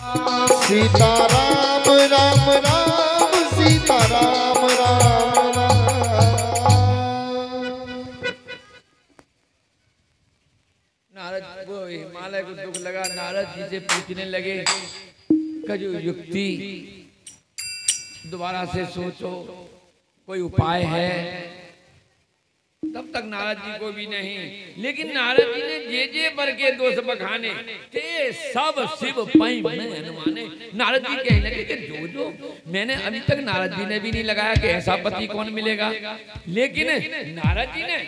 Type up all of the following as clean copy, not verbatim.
सीता राम राम राम सीता राम राम राम। नारद को हिमालय को दुख लगा। नारद जी से पूछने लगे कजु युक्ति दोबारा से सोचो, कोई उपाय है? तब तक नारद जी को भी नहीं, लेकिन नारद जी ने जे बर के दोष बखाने थे सब शिव पई में अनुमाने। नारद जी कहने लगे कि जो मैंने अभी तक नारद जी ने भी नहीं लगाया कि ऐसा पति कौन मिलेगा, लेकिन नारद जी ने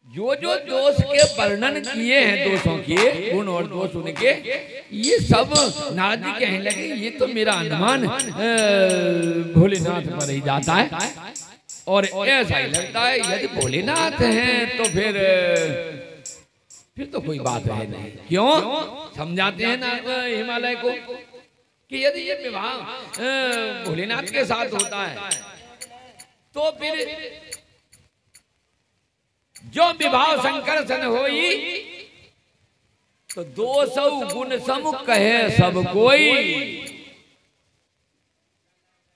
जो दोष के वर्णन किए हैं, दोषों के गुण और दोष उनके, ये सब नारद जी कहने लगे ये तो मेरा अनुमान भोलेनाथ पर ही जाता है, और ऐसा ही लगता है यदि भोलेनाथ हैं तो फिर तो कोई बात है नहीं। क्यों? समझाते हैं ना हिमालय को कि यदि ये विवाह भोलेनाथ के साथ होता है तो फिर जो विवाह शंकर सन होई तो 200 गुण सम कहे सब कोई।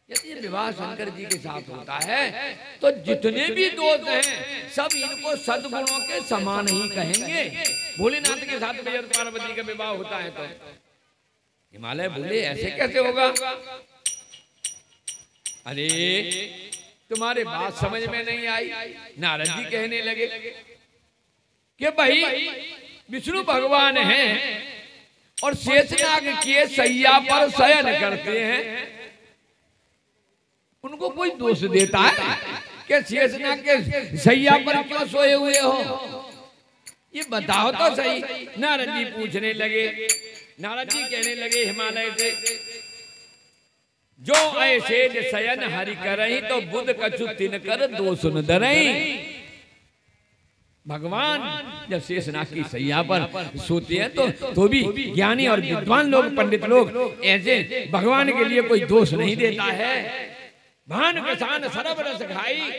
यदि विवाह शंकर जी के साथ होता है तो जितने भी दोष हैं सब इनको सद्गुणों के समान ही कहेंगे। भोलेनाथ के साथ पार्वती का विवाह होता है तो हिमालय बोले ऐसे कैसे होगा? अरे तुम्हारे बात समझ में नहीं आई। नारद जी कहने लगे कि भाई विष्णु भगवान हैं और शेषनाग के सैया पर शयन करते हैं, उनको कोई दोष देता है कि शेषनाग के सैया पर क्यों सोए हुए हो? ये बताओ तो सही। नारद जी पूछने लगे, नारद जी कहने लगे हिमालय से जो ऐसे शयन हरि करही तो बुद्ध कछु तिन कर दोष न डरही। भगवान जब शेषनाग की सैया पर सोते हैं तो भी ज्ञानी और विद्वान लोग, पंडित लोग ऐसे भगवान के लिए कोई दोष नहीं देता है। भान प्रसान सरब रस खाई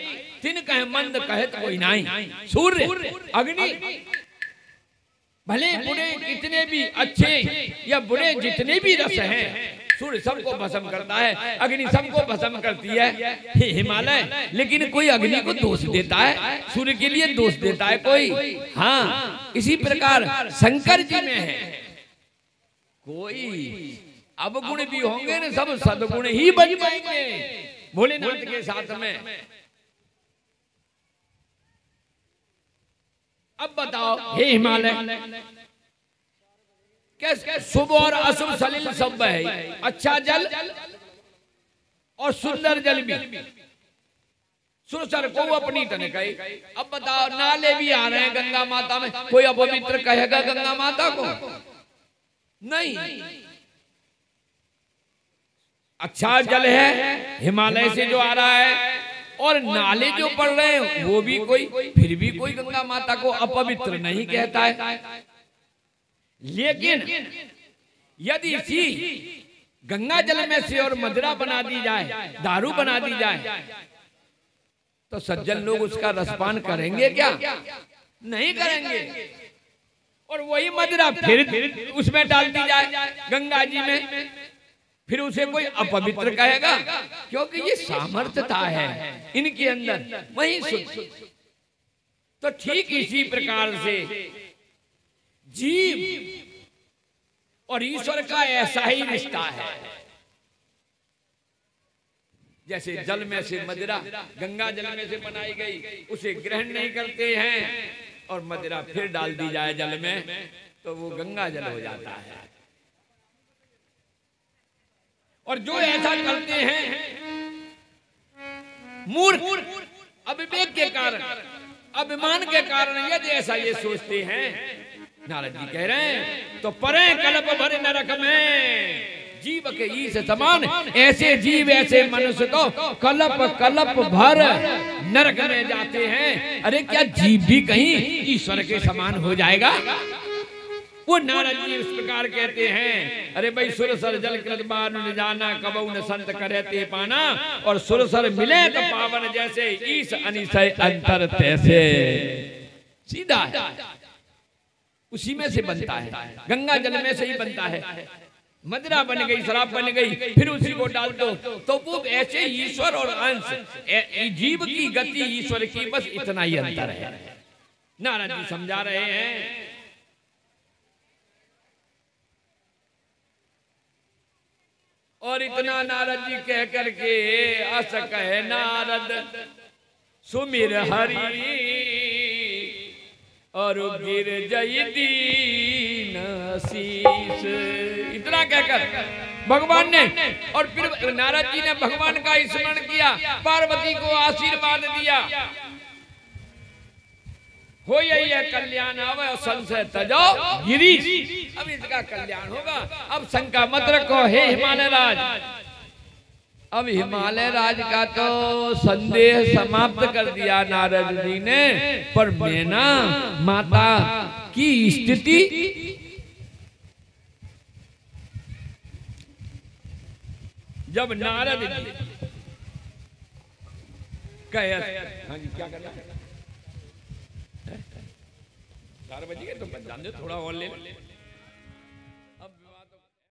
तिन कहे मंद कहे तो कोई नहीं। सूर्य अग्नि भले बुरे कितने भी अच्छे या बुरे जितने भी रस हैं, सूर्य सबको भस्म करता है, अग्नि सबको भस्म करती है। हिमालय लेकिन कोई अग्नि को दोष देता है, सूर्य के लिए दोष देता है कोई? हाँ, इसी प्रकार शंकर जी में है कोई अवगुण भी होंगे ना, सब सदगुण ही बन पाएंगे भोलेनाथ के साथ में। अब बताओ हे हिमालय, कैसे शुभ और अशुभ सलिल सब है, अच्छा जल और सुंदर जल भी सुरसर को अपनी तन कही। अब बताओ नाले भी आ रहे हैं गंगा माता में, कोई अपवित्र कहेगा गंगा माता को? नहीं। अच्छा जल है हिमालय से जो आ रहा है, और नाले जो पड़ रहे हैं वो भी कोई, फिर भी कोई गंगा माता को अपवित्र नहीं कहता है। लेकिन यदि इसी गंगा जल में से और मदिरा बना दी जाए, दारू बना दी जाए, तो सज्जन लोग उसका रसपान करेंगे क्या? नहीं करेंगे। और वही मदिरा फिर उसमें डाल दी जाए गंगा जी में, फिर उसे कोई अपवित्र कहेगा? क्योंकि ये सामर्थ्यता है इनके अंदर, वही शुद्ध। तो ठीक इसी प्रकार से जीव और ईश्वर का ऐसा ही रिश्ता है। जैसे जल में से मदिरा गंगा जल में से बनाई गई, उसे ग्रहण नहीं करते हैं, और मदिरा फिर डाल दी जाए जल में तो वो गंगा जल हो जाता है। और जो ऐसा करते हैं मूर्ख, अविवेक के कारण, अभिमान के कारण, यदि ऐसा ये सोचते हैं, नारद जी कह रहे हैं तो परे कल्प भर नरक में जीव के ईश समान, ऐसे जीव ऐसे मनुष्य तो कल्प कल्प भर नरक में जाते हैं। अरे क्या जीव भी कहीं ईश्वर के समान हो जाएगा? वो नारद जी इस प्रकार कहते हैं, अरे भाई सुरसर जल कृत बार न जाना कबऊ न संत करे ते पाना, और सुरसर मिले तो पावन जैसे ईश अनिशय अंतर तैसे। सीधा है, उसी में से बनता है, गंगा जल में से ही बनता है। मदिरा बन गई, शराब बन गई, फिर उसी को डाल दो तो वो ऐसे ईश्वर और अंश, जीव की गति ईश्वर की, बस इतना ही अंतर है। नारद जी समझा रहे हैं। और इतना नारद जी कह करके अस कहे नारद सुमिर हरि और गिर जय दीन शीश। इतना कहकर भगवान ने, और फिर नारद जी ने भगवान का स्मरण किया, पार्वती को आशीर्वाद दिया, हो यही है कल्याण आवे और संशय तजो गिरीश। अब इसका कल्याण होगा। अब शंका मत रखो हे हिमालय राज। अब हिमालय राज का तो संदेह समाप्त कर दिया नारद जी ने, पर मैना माता की स्थिति जब नारद जी कहे, हाँ जी क्या करना है, 4 बजे तो जान दो, थोड़ा और ले।